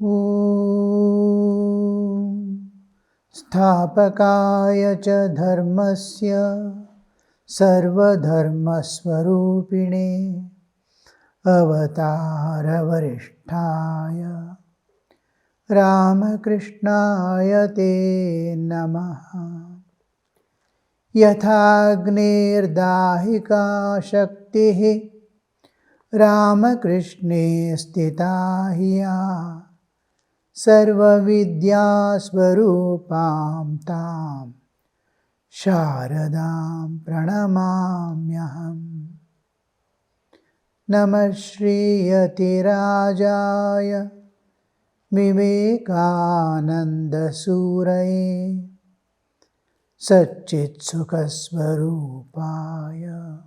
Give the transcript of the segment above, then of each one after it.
Om Sthapakaya cha dharmasya sarvadharmasvarupine avatara varishtaya Ramakrishnaya te namaha. Yathagnir-dahika shaktihi Ramakrishne stita hiya Sarva vidya swarupam tam Sharadam pranamamyaham. Namah Shriyati Rajaya Vivekananda Suraye Satchit Sukhasvarupaya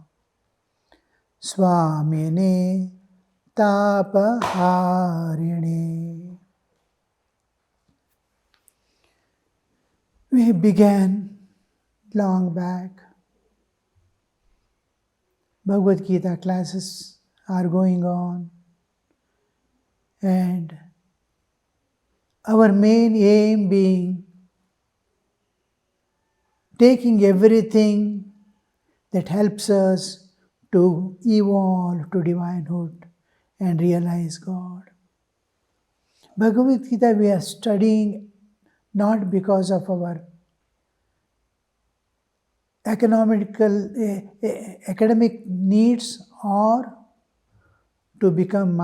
Swamine Tapaharine. We began long back. Bhagavad Gita classes are going on, and our main aim being taking everything that helps us to evolve to divinehood and realize God. Bhagavad Gita we are studying not because of our academic needs or to become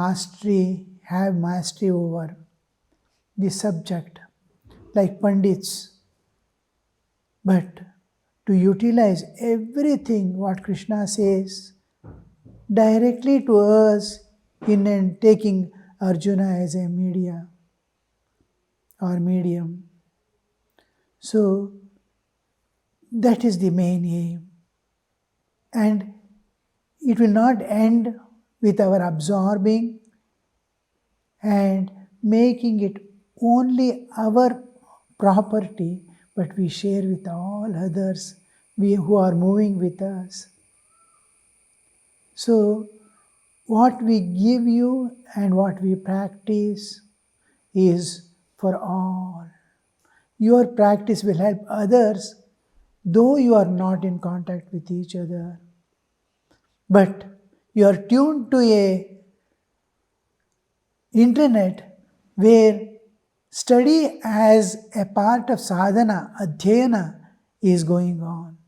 have mastery over the subject like Pandits, but to utilize everything what Krishna says directly to us in taking Arjuna as a media or medium. So that is the main aim. And it will not end with our absorbing and making it only our property, but we share with all others who are moving with us. So what we give you and what we practice is for all. Your practice will help others, though you are not in contact with each other. But you are tuned to a internet where study as a part of sadhana, adhyayana is going on.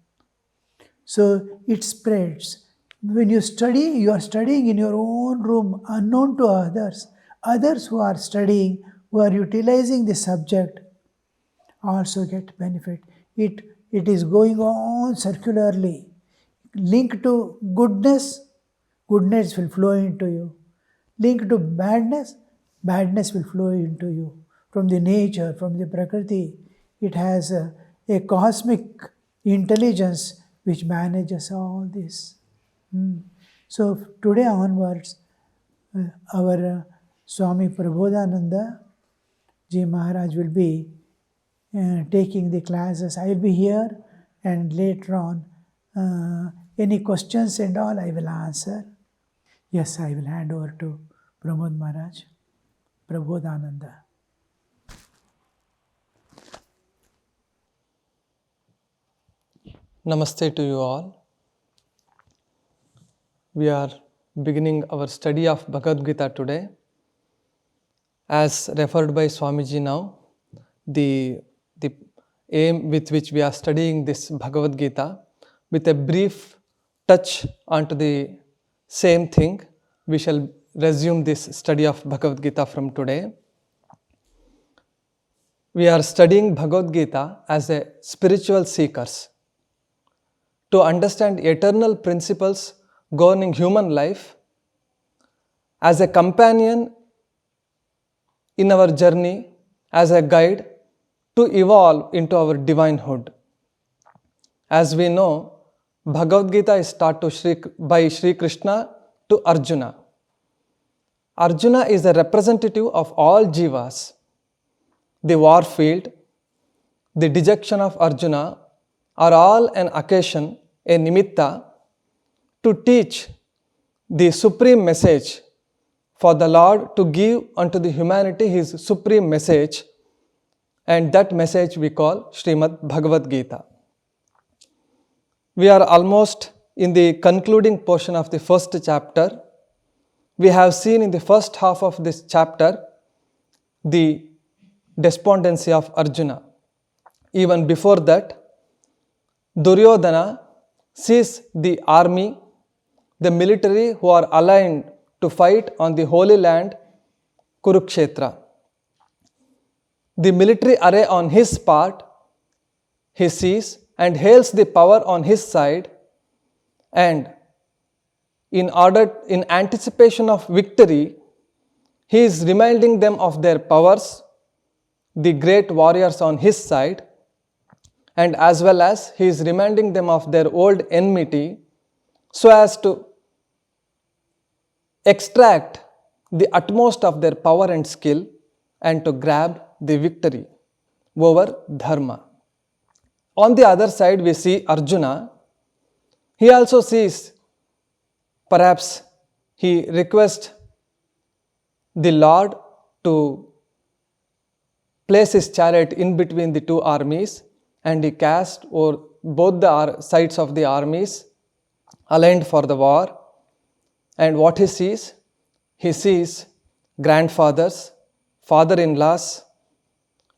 So it spreads. When you study, you are studying in your own room, unknown to others. Others who are studying, who are utilizing the subject, also get benefit. It is going on circularly. Link to goodness, goodness will flow into you. Link to badness, badness will flow into you. From the nature, from the Prakriti, it has a cosmic intelligence which manages all this. So today onwards, our Swami Prabodhananda Ji Maharaj will be taking the classes. I will be here, and later on, any questions and all I will answer. Yes, I will hand over to Pramod Maharaj, Prabodhananda. Namaste to you all. We are beginning our study of Bhagavad Gita today. As referred by Swamiji now, the aim with which we are studying this Bhagavad Gita, with a brief touch onto the same thing, we shall resume this study of Bhagavad Gita from today. We are studying Bhagavad Gita as a spiritual seekers. To understand eternal principles governing human life, as a companion in our journey, as a guide to evolve into our divinehood. As we know, Bhagavad Gita is taught by Sri Krishna to Arjuna. Arjuna is the representative of all jivas. The war field, the dejection of Arjuna are all an occasion, a nimitta, to teach the supreme message for the Lord to give unto the humanity His supreme message, and that message we call Srimad Bhagavad Gita. We are almost in the concluding portion of the first chapter. We have seen in the first half of this chapter the despondency of Arjuna. Even before that, Duryodhana sees the army, the military who are aligned to fight on the holy land Kurukshetra. The military array on his part, he sees and hails the power on his side, and in anticipation of victory, he is reminding them of their powers, the great warriors on his side, and as well as he is reminding them of their old enmity, so as to extract the utmost of their power and skill and to grab the victory over dharma. On the other side, we see Arjuna. He also sees, perhaps he requests the Lord to place his chariot in between the two armies, and he cast over both the sides of the armies aligned for the war. And what he sees grandfathers, father-in-laws,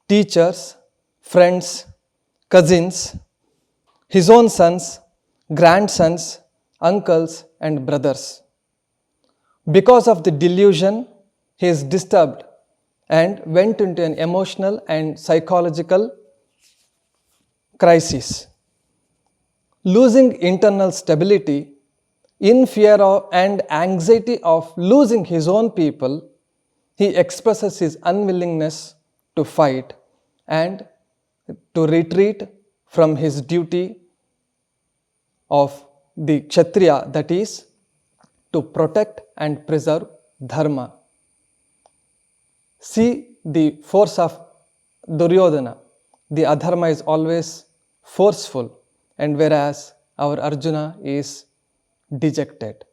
teachers, friends, cousins, his own sons, grandsons, uncles and brothers. Because of the delusion, he is disturbed and went into an emotional and psychological crisis. Losing internal stability, in fear of and anxiety of losing his own people, he expresses his unwillingness to fight and to retreat from his duty of the Kshatriya, that is, to protect and preserve dharma. See the force of Duryodhana. The adharma is always forceful, and whereas our Arjuna is dejected.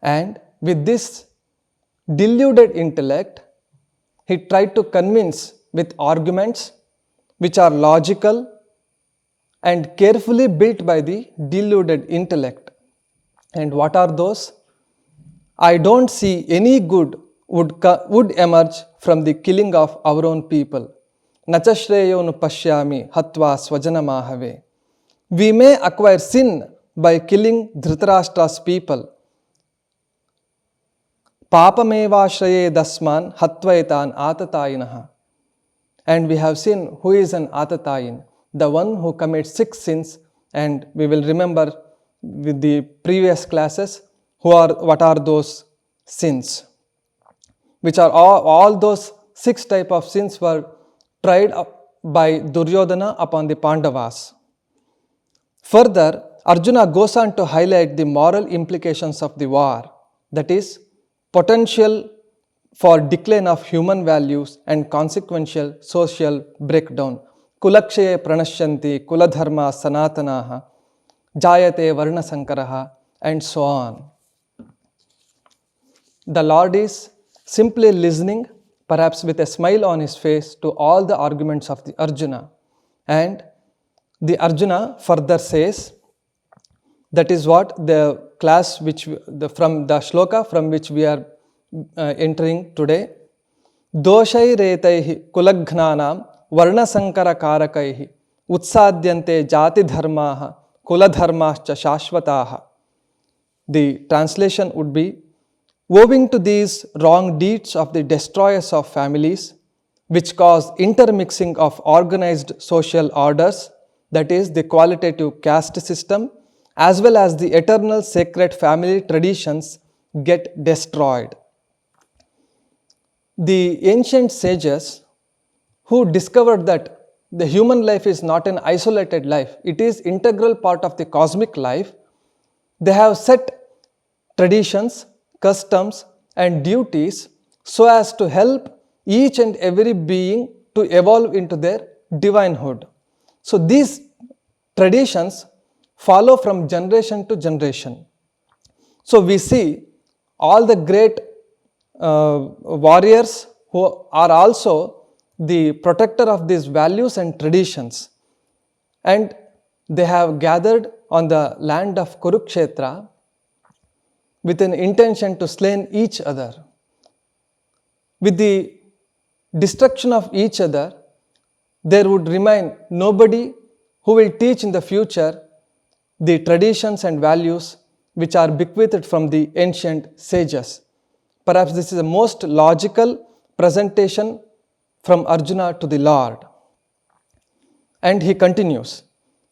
And with this deluded intellect, he tried to convince with arguments which are logical and carefully built by the deluded intellect. And what are those? I don't see any good would emerge from the killing of our own people. Nachashreyo nu pashyami hatva swajana mahave. We may acquire sin by killing Dhritarashtra's people. Papamevashraye dasman hatvaitan atatayinaha. And we have seen who is an atatayin, the one who commits 6 sins, and we will remember with the previous classes what are those sins, which are all those 6 types of sins were tried by Duryodhana upon the Pandavas. Further, Arjuna goes on to highlight the moral implications of the war, that is, potential for decline of human values and consequential social breakdown. Kulakshaye pranashyanti kuladharma sanatanaha jayate varna sankaraha, and so on. The Lord is simply listening, perhaps with a smile on his face, to all the arguments of the Arjuna. And the Arjuna further says, that is what the class from the shloka from which we are entering today. Doshai retaihi kulagnanam varna sankara karakaihi utsadyante jati dharmaha kuladharmascha shashvataha. The translation would be, owing to these wrong deeds of the destroyers of families, which cause intermixing of organized social orders, that is, the qualitative caste system, as well as the eternal sacred family traditions, get destroyed. The ancient sages who discovered that the human life is not an isolated life, it is an integral part of the cosmic life, they have set traditions, customs and duties so as to help each and every being to evolve into their divinehood. So these traditions follow from generation to generation. So we see all the great warriors who are also the protector of these values and traditions. And they have gathered on the land of Kurukshetra with an intention to slay each other. With the destruction of each other, there would remain nobody who will teach in the future the traditions and values which are bequeathed from the ancient sages. Perhaps this is the most logical presentation from Arjuna to the Lord. And he continues,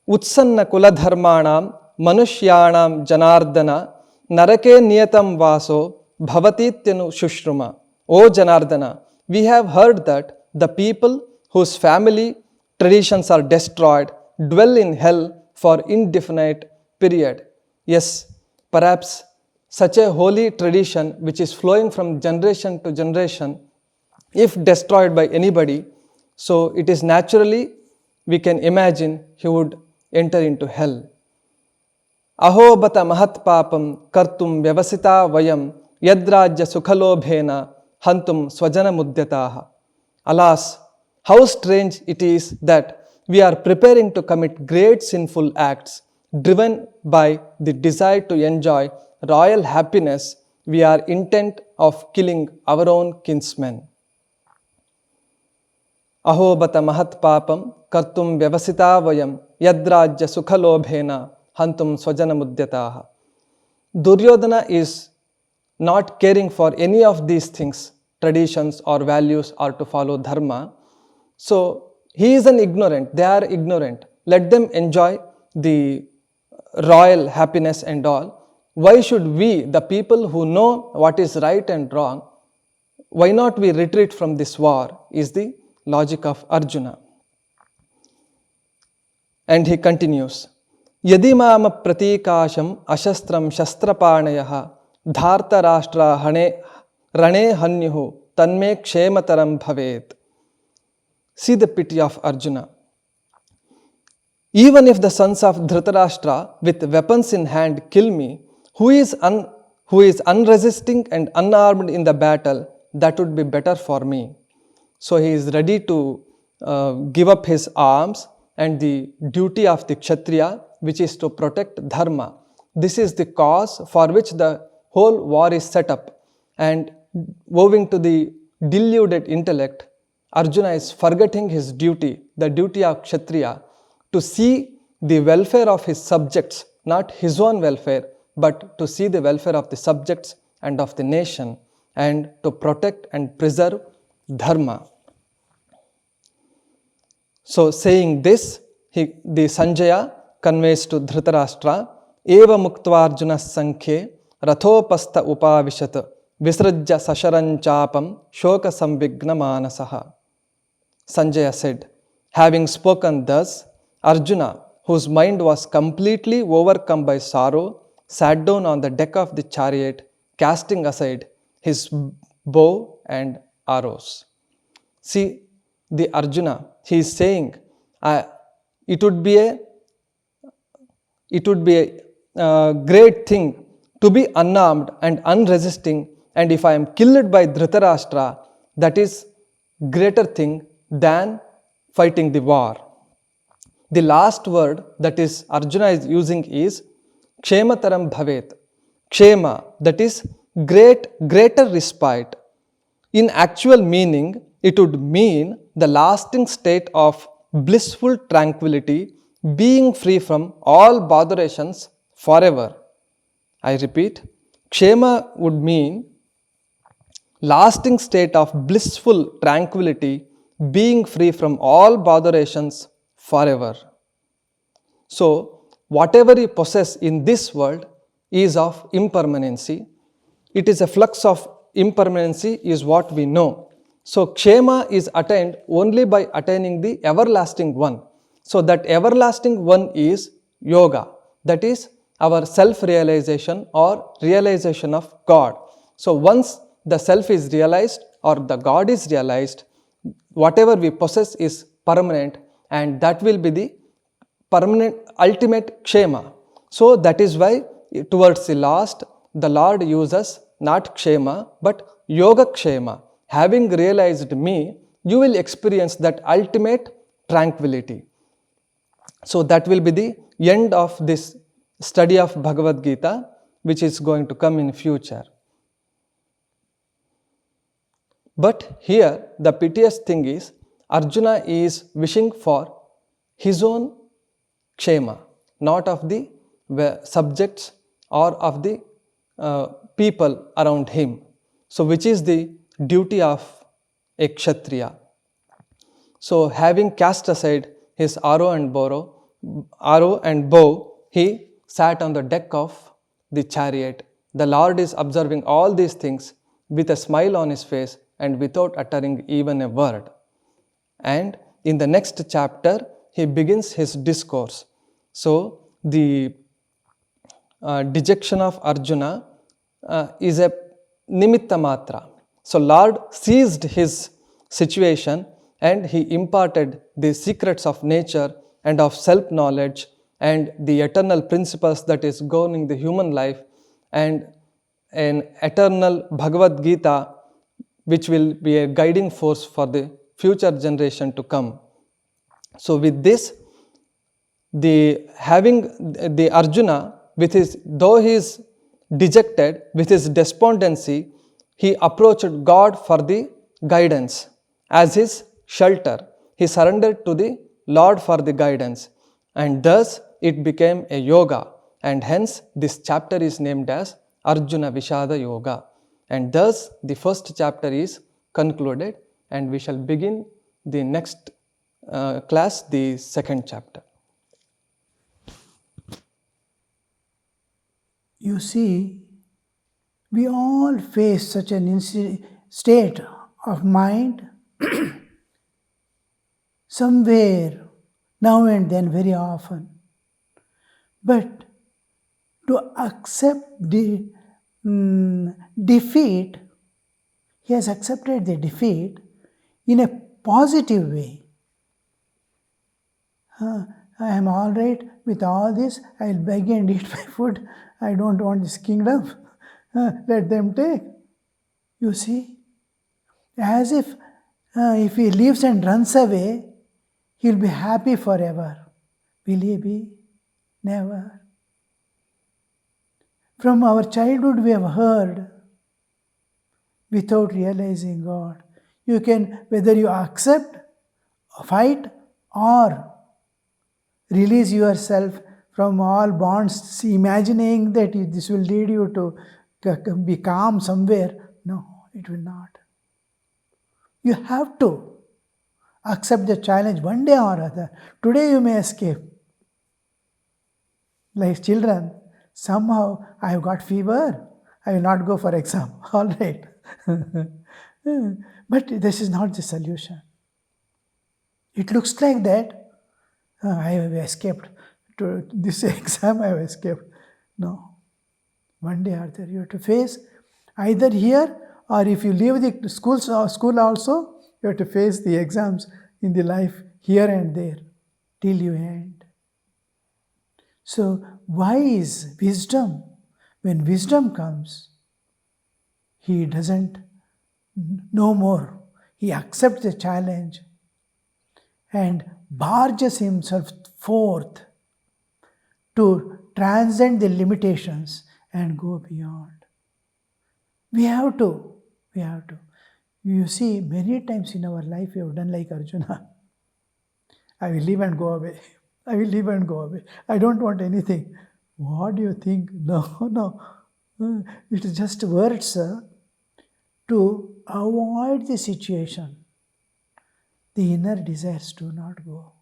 Utsanna kula dharmanam manushyanam janardana narake niyatam vaso bhavatityanu shushruma. O Janardana, we have heard that the people whose family traditions are destroyed dwell in hell for indefinite period. Yes, perhaps such a holy tradition which is flowing from generation to generation, if destroyed by anybody, so it is naturally, we can imagine, he would enter into hell. Aho bata mahat papam kartum vyavasita vayam yadrajya sukhalobhena hantum swajana mudyataha. Alas, how strange it is that we are preparing to commit great sinful acts, driven by the desire to enjoy royal happiness. We are intent of killing our own kinsmen. Aho bata mahat papam kartum vyavasita vayam yadrajya sukhalobhena hantum swajana mudyataha. Duryodhana is not caring for any of these things, traditions or values, or to follow dharma. So he is an ignorant, they are ignorant. Let them enjoy the royal happiness and all. Why should we, the people who know what is right and wrong, why not we retreat from this war, is the logic of Arjuna. And he continues, Yadimama pratikasham ashastram shastrapanayah dharta rashtra rane hanyuhu tanme kshemataram bhavet. See the pity of Arjuna. Even if the sons of Dhritarashtra with weapons in hand kill me, who is unresisting and unarmed in the battle, that would be better for me. So he is ready to give up his arms and the duty of the Kshatriya, which is to protect dharma. This is the cause for which the whole war is set up. And owing to the deluded intellect, Arjuna is forgetting his duty, the duty of Kshatriya, to see the welfare of his subjects, not his own welfare, but to see the welfare of the subjects and of the nation, and to protect and preserve dharma. So saying this, the Sanjaya conveys to Dhritarashtra, Eva muktvarjuna sankhye rathopastha upavishat visrajya sasharanchapam shoka sambigna manasaha. Sanjaya said, having spoken thus, Arjuna, whose mind was completely overcome by sorrow, sat down on the deck of the chariot, casting aside his bow and arrows. See, the Arjuna, he is saying, it would be a great thing to be unarmed and unresisting, and if I am killed by Dhritarashtra, that is greater thing than fighting the war. The last word that is Arjuna is using is kshemataram bhavet. Kshema, that is greater respite. In actual meaning, it would mean the lasting state of blissful tranquility, being free from all botherations forever. I repeat, kshema would mean lasting state of blissful tranquility, being free from all botherations forever. So, whatever we possess in this world is of impermanency. It is a flux of impermanency is what we know. So, kshema is attained only by attaining the everlasting one. So, that everlasting one is yoga. That is our self-realization or realization of God. So, once the self is realized or the God is realized, whatever we possess is permanent, and that will be the permanent ultimate kshema. So that is why towards the last, the Lord uses not Kshema, but Yoga Kshema. Having realized me, you will experience that ultimate tranquility. So that will be the end of this study of Bhagavad Gita, which is going to come in future. But here the piteous thing is, Arjuna is wishing for his own kshema, not of the subjects or of the people around him. So which is the duty of a kshatriya. So having cast aside his arrow and bow, he sat on the deck of the chariot. The Lord is observing all these things with a smile on his face and without uttering even a word. And in the next chapter, he begins his discourse. So the dejection of Arjuna is a nimitta matra. So Lord seized his situation and he imparted the secrets of nature and of self-knowledge and the eternal principles that is governing the human life and an eternal Bhagavad Gita which will be a guiding force for the future generation to come. So with this, the Arjuna, with his, though he is dejected, with his despondency, he approached God for the guidance as his shelter. He surrendered to the Lord for the guidance, and thus it became a yoga, and hence this chapter is named as Arjuna Vishada Yoga. And thus the first chapter is concluded, and we shall begin the next class, the second chapter. You see, we all face such an state of mind somewhere, now and then, very often. But to accept the defeat, he has accepted the defeat in a positive way. I am all right with all this. I'll beg and eat my food. I don't want this kingdom. Let them take. You see, as if he leaves and runs away, he'll be happy forever. Will he be? Never. From our childhood we have heard, without realizing God, you can, whether you accept, fight, or release yourself from all bonds, imagining that this will lead you to be calm somewhere. No, it will not. You have to accept the challenge one day or other. Today you may escape. Like children, somehow I have got fever, I will not go for exam. All right. But this is not the solution. It looks like that I have escaped. To this exam I have escaped. No. One day or other you have to face either here, or if you leave the school also, you have to face the exams in the life here and there till you end. So wise wisdom, when wisdom comes, he doesn't no more. He accepts the challenge and barges himself forth to transcend the limitations and go beyond. We have to. You see, many times in our life we have done like Arjuna. I will leave and go away. I will leave and go away. I don't want anything. What do you think? No. It is just words to avoid the situation. The inner desires do not go.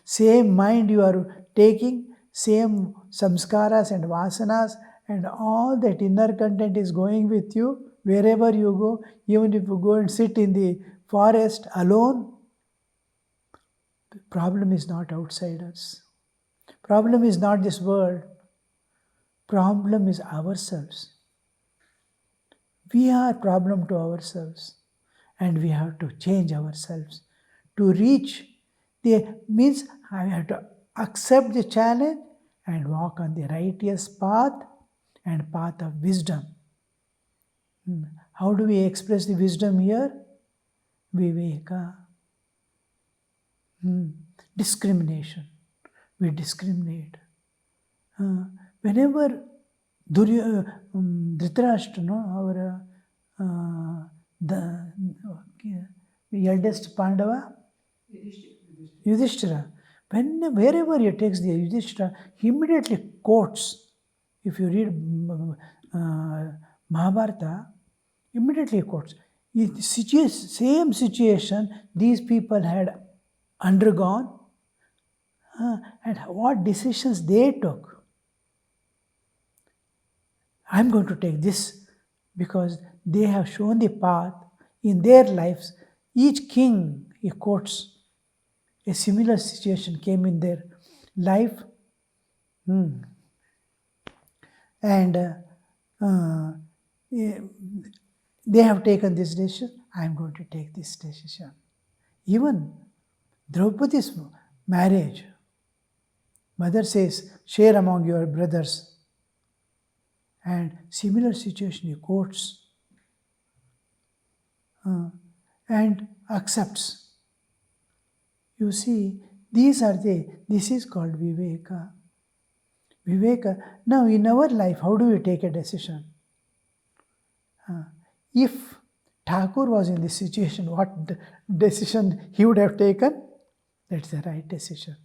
Same mind you are taking, same samskaras and vasanas, and all that inner content is going with you wherever you go. Even if you go and sit in the forest alone, the problem is not outside us. Problem is not this world. Problem is ourselves. We are problem to ourselves, and we have to change ourselves to reach means I have to accept the challenge and walk on the righteous path and path of wisdom. How do we express the wisdom here? Viveka. Discrimination. We discriminate. Whenever Dhritarashtra, the eldest Pandava, Yudhishthira, wherever he takes the Yudhishthira, he immediately quotes. If you read Mahabharata, immediately quotes. Same situation these people had undergone, and what decisions they took. I'm going to take this because they have shown the path in their lives. Each king, he quotes, a similar situation came in their life. And they have taken this decision. I'm going to take this decision. Even Draupadi's marriage, mother says, share among your brothers. And similar situation he quotes and accepts. You see, this is called Viveka. Viveka. Now in our life, how do we take a decision? If Thakur was in this situation, what decision he would have taken? That's the right decision.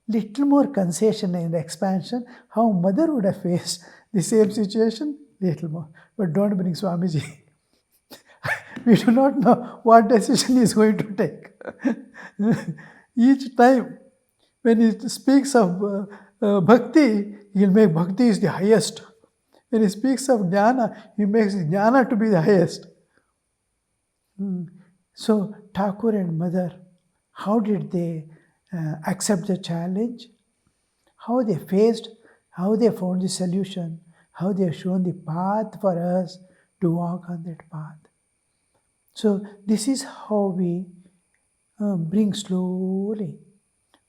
Little more concession and expansion, how mother would have faced the same situation, little more. But don't bring Swamiji. We do not know what decision he is going to take. Each time when he speaks of bhakti, he will make bhakti is the highest. When he speaks of jnana, he makes jnana to be the highest. So Thakur and mother, how did they accept the challenge? How they faced, how they found the solution, how they have shown the path for us to walk on that path. So this is how we bring slowly.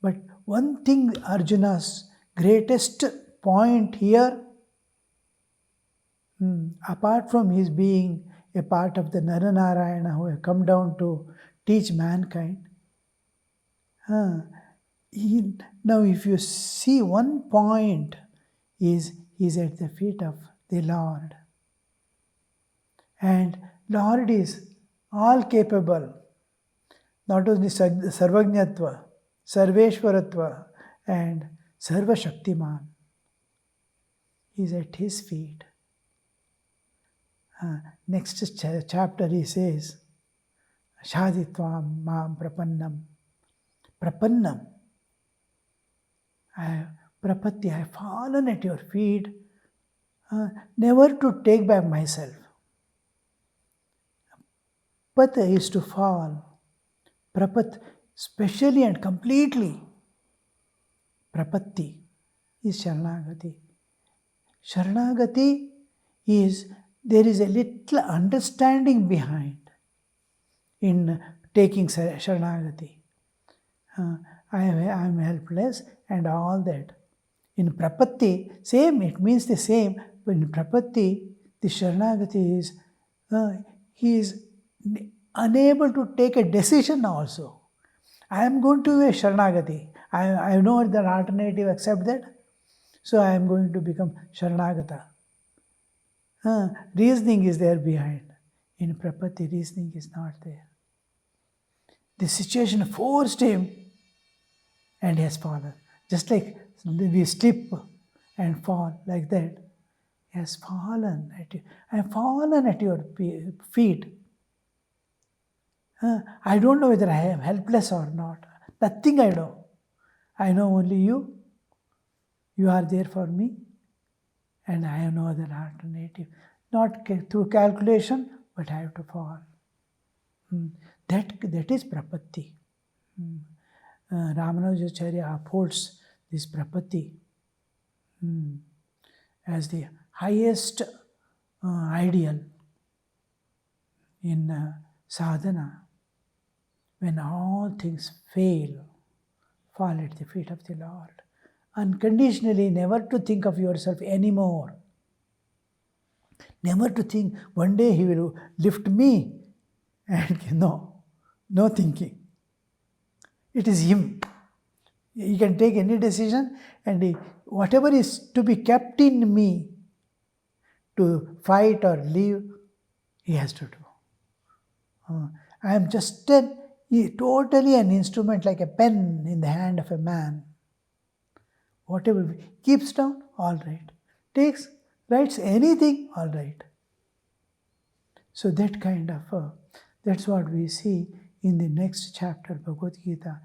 But one thing, Arjuna's greatest point here, apart from his being a part of the Naranarayana who have come down to teach mankind, now if you see one point is he's at the feet of the Lord. And Lord is all capable, not only Sarvajñatva, Sarveshwaratva and Sarva Shaktiman. He's at his feet. Next chapter he says, Shaditvam mam prapannam. Prapannam. Prapatti, I have fallen at your feet, never to take back myself. Pata is to fall. Prapat, specially and completely. Prapatti is Sharanagati. Sharanagati is, there is a little understanding behind in taking Sharanagati. I am helpless and all that. In Prapatti, same, it means the same, but in Prapatti, the Sharanagati is, he is unable to take a decision also. I am going to be a Sharanagati. I know the alternative except that. So I am going to become Sharanagata. Reasoning is there behind. In Prapatti, reasoning is not there. The situation forced him and he has fallen. Just like we slip and fall like that. He has fallen at you. I have fallen at your feet. I don't know whether I am helpless or not. Nothing I know. I know only you. You are there for me. And I have no other alternative. Not through calculation, but I have to fall. That is Prapatti. Ramanujacharya upholds this Prapatti as the highest ideal in sadhana. When all things fail, fall at the feet of the Lord. Unconditionally, never to think of yourself anymore. Never to think one day he will lift me, and no thinking. It is him. He can take any decision, and whatever is to be kept in me to fight or live, he has to do. I am just totally an instrument, like a pen in the hand of a man. Whatever keeps down, all right. Writes anything, all right. So that kind of, that's what we see in the next chapter, Bhagavad Gita.